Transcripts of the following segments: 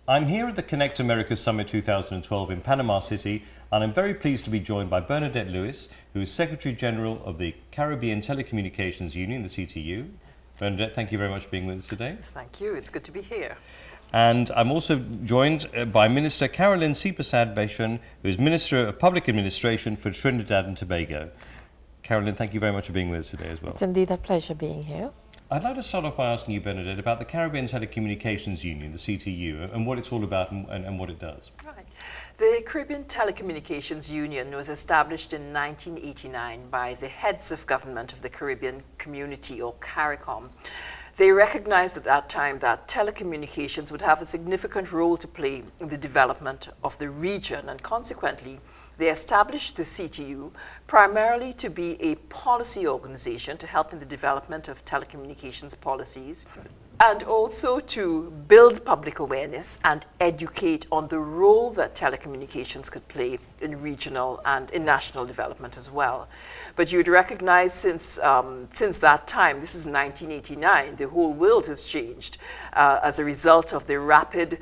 I'm here at the Connect America Summit 2012 in Panama City, and I'm very pleased to be joined by Bernadette Lewis, who is Secretary General of the Caribbean Telecommunications Union, the CTU. Bernadette, thank you very much for being with us today. Thank you. It's good to be here. And I'm also joined by Minister Carolyn Seepersad Bachan, who is Minister of Public Administration for Trinidad and Tobago. Carolyn, thank you very much for being with us today as well. It's indeed a pleasure being here. I'd like to start off by asking you, Bernadette, about the Caribbean Telecommunications Union, the CTU, and what it's all about and what it does. Right. The Caribbean Telecommunications Union was established in 1989 by the heads of government of the Caribbean Community, or CARICOM. They recognized at that time that telecommunications would have a significant role to play in the development of the region, and consequently, they established the CTU primarily to be a policy organization to help in the development of telecommunications policies, and also to build public awareness and educate on the role that telecommunications could play in regional and in national development as well. But you'd recognize since that time, this is 1989, the whole world has changed as a result of the rapid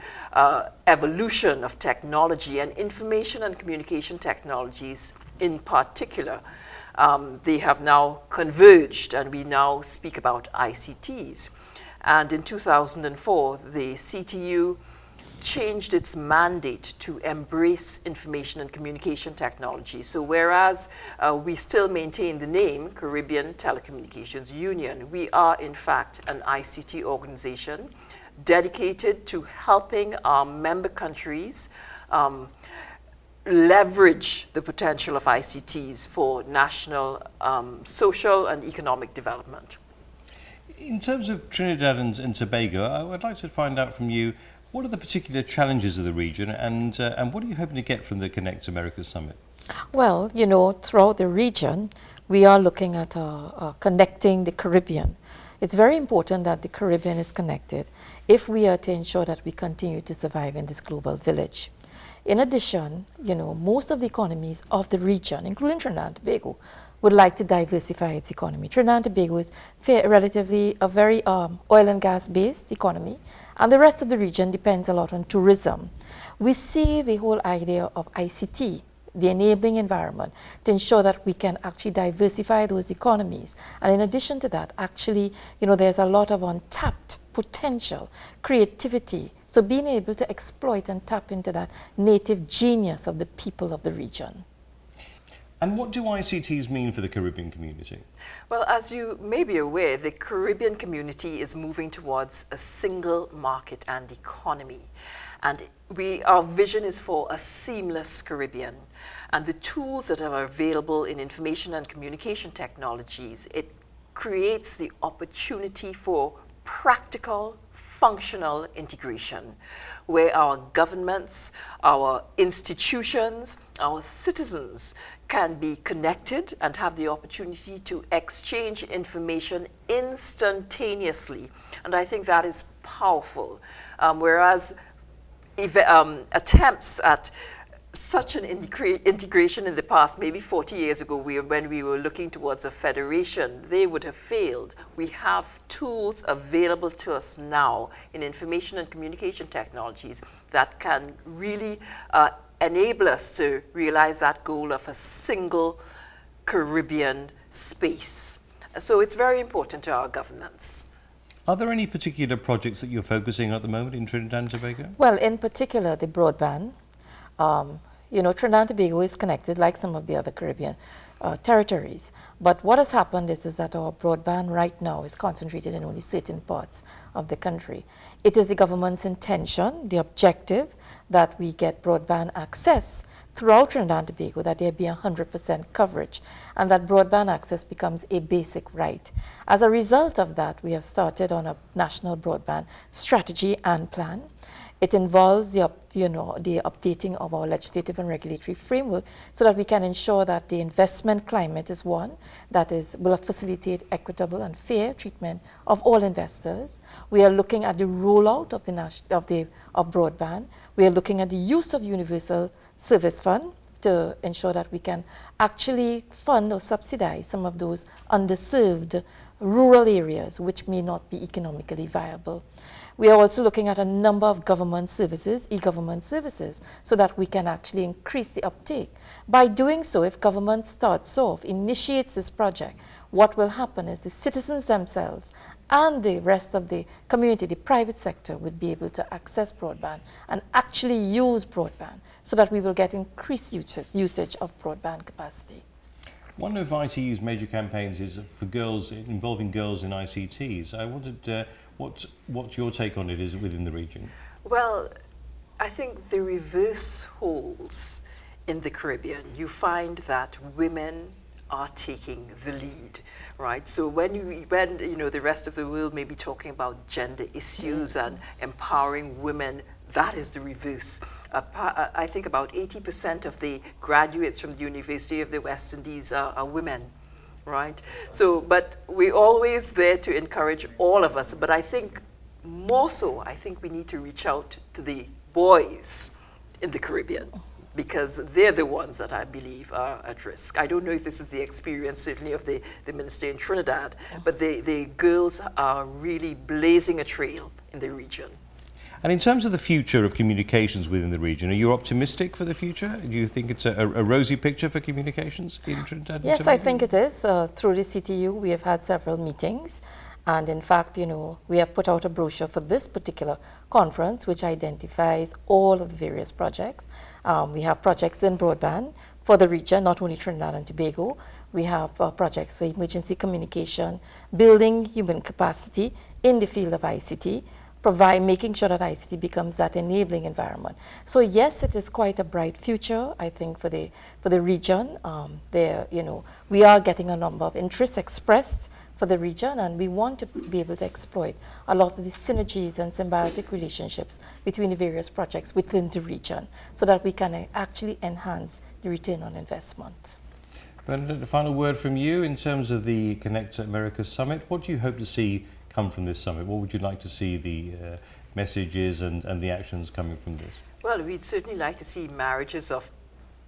evolution of technology and information and communication technologies in particular. They have now converged, and we now speak about ICTs. And in 2004, the CTU changed its mandate to embrace information and communication technology. So whereas we still maintain the name Caribbean Telecommunications Union, we are in fact an ICT organization dedicated to helping our member countries leverage the potential of ICTs for national social and economic development. In terms of Trinidad and Tobago, I'd like to find out from you, what are the particular challenges of the region, and what are you hoping to get from the Connect America Summit? Well, you know, throughout the region, we are looking at connecting the Caribbean. It's very important that the Caribbean is connected if we are to ensure that we continue to survive in this global village. In addition, you know, most of the economies of the region, including Trinidad and Tobago, would like to diversify its economy. Trinidad and Tobago is relatively a very oil and gas based economy, and the rest of the region depends a lot on tourism. We see the whole idea of ICT, the enabling environment, to ensure that we can actually diversify those economies. And in addition to that, actually, you know, there's a lot of untapped potential, creativity. So being able to exploit and tap into that native genius of the people of the region. And what do ICTs mean for the Caribbean community? Well, as you may be aware, the Caribbean community is moving towards a single market and economy. And our vision is for a seamless Caribbean. And the tools that are available in information and communication technologies, it creates the opportunity for practical, functional integration, where our governments, our institutions, our citizens can be connected and have the opportunity to exchange information instantaneously. And I think that is powerful. Whereas attempts at such an integration in the past, maybe 40 years ago, when we were looking towards a federation, they would have failed. We have tools available to us now in information and communication technologies that can really enable us to realize that goal of a single Caribbean space. So it's very important to our governance. Are there any particular projects that you're focusing on at the moment in Trinidad and Tobago? Well, in particular, the broadband. You know, Trinidad and Tobago is connected like some of the other Caribbean territories. But what has happened is that our broadband right now is concentrated in only certain parts of the country. It is the government's intention, the objective, that we get broadband access throughout Trinidad and Tobago, that there be 100% coverage, and that broadband access becomes a basic right. As a result of that, we have started on a national broadband strategy and plan. It involves the updating of our legislative and regulatory framework so that we can ensure that the investment climate is one that will facilitate equitable and fair treatment of all investors. We are looking at the rollout of broadband. We are looking at the use of Universal Service Fund to ensure that we can actually fund or subsidize some of those underserved rural areas which may not be economically viable. We are also looking at a number of government services, e-government services, so that we can actually increase the uptake. By doing so, if government starts off, initiates this project, what will happen is the citizens themselves and the rest of the community, the private sector, would be able to access broadband and actually use broadband so that we will get increased usage of broadband capacity. One of ITU's major campaigns is for girls, involving girls in ICTs. I wondered what your take on it is within the region. Well, I think the reverse holds in the Caribbean. You find that women are taking the lead, right? So when you know the rest of the world may be talking about gender issues and empowering women, that is the reverse. I think about 80% of the graduates from the University of the West Indies are women, right? So, but we're always there to encourage all of us. But I think more so, I think we need to reach out to the boys in the Caribbean, because they're the ones that I believe are at risk. I don't know if this is the experience, certainly, of the minister in Trinidad, but the girls are really blazing a trail in the region. And in terms of the future of communications within the region, are you optimistic for the future? Do you think it's a rosy picture for communications in Trinidad? Yes, I think it is. Through the CTU, we have had several meetings. And in fact, you know, we have put out a brochure for this particular conference, which identifies all of the various projects. We have projects in broadband for the region, not only Trinidad and Tobago. We have projects for emergency communication, building human capacity in the field of ICT, making sure that ICT becomes that enabling environment. So yes, it is quite a bright future, I think, for the region. You know, we are getting a number of interests expressed for the region, and we want to be able to exploit a lot of the synergies and symbiotic relationships between the various projects within the region so that we can actually enhance the return on investment. Bernadette, the final word from you in terms of the Connect America Summit. What do you hope to see come from this summit? What would you like to see the messages and the actions coming from this? Well, we'd certainly like to see marriages of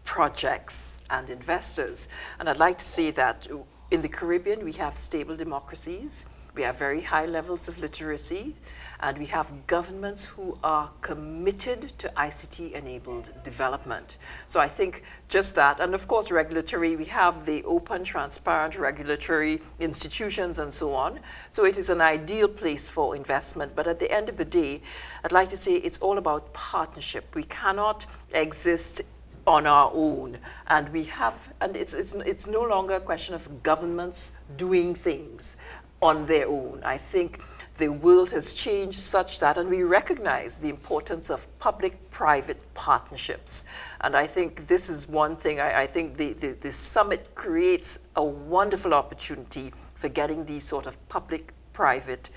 projects and investors. And I'd like to say that in the Caribbean, we have stable democracies, we have very high levels of literacy, and we have governments who are committed to ICT-enabled development. So I think just that, and of course regulatory, we have the open, transparent regulatory institutions and so on. So it is an ideal place for investment. But at the end of the day, I'd like to say it's all about partnership. We cannot exist on our own, and it's no longer a question of governments doing things on their own. I think the world has changed such that, and we recognize the importance of public-private partnerships. And I think this is one thing, I think the summit creates a wonderful opportunity for getting these sort of public-private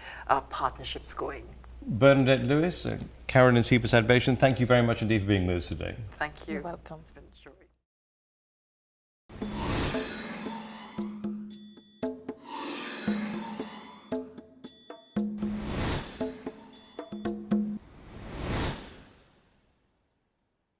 partnerships going. Bernadette Lewis, Carolyn Seepersad, Bachan, thank you very much indeed for being with us today. Thank you. You're welcome. It's been a joy.